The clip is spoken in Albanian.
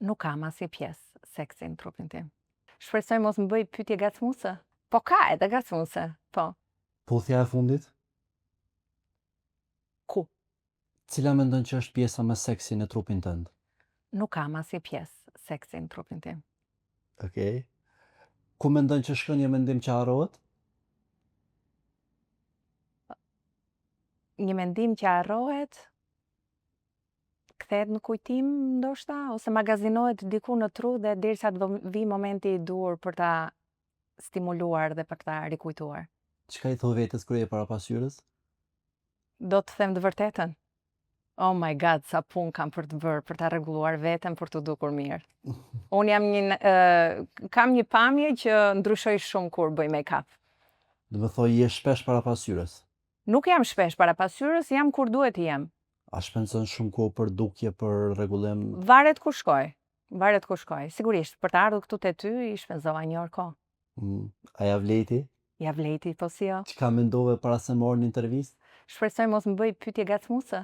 Nuk kam asnjë pjesë seksi në trupin tim. Shpresoj mos më bëj pyetje gacmuese. Po ka edhe gacmuese, po. Puthja e fundit? Ku? Cila mendon që është pjesa më seksi në trupin tënd? Nuk kam asnjë pjesë seksi në trupin tim. Okej. Ku mendon që shkon një mendim që harrohet? Një mendim që harrohet, kthehet në kujtim ndoshta, ose magazinohet diku në tru dhe derisa të vi momenti i dur për ta stimuluar dhe për ta rikujtuar. Çka i thon vetes kur je para pasqyrës? Do të them të vërtetën. Oh my god, sa pun kam për të bërë, për ta rregulluar veten për të dukur mirë. Unë kam një pamje që ndryshoj shumë kur bëj make-up. Do të thoj je shpesh para pasqyrës. Nuk jam shpesh para pasqyrës, jam kur duhet të jem. A shpenzon shumë kohë për dukje, për rregullim? Varet ku shkoj. Varet ku shkoj. Sigurisht, për të ardhur këtu te ty i shpenzova një orë kohë. A ja vleti? Ja vleti, po si jo. Çka mendove para se morë një intervistë? Shpresoj mos më bëj pyetje gacmuese.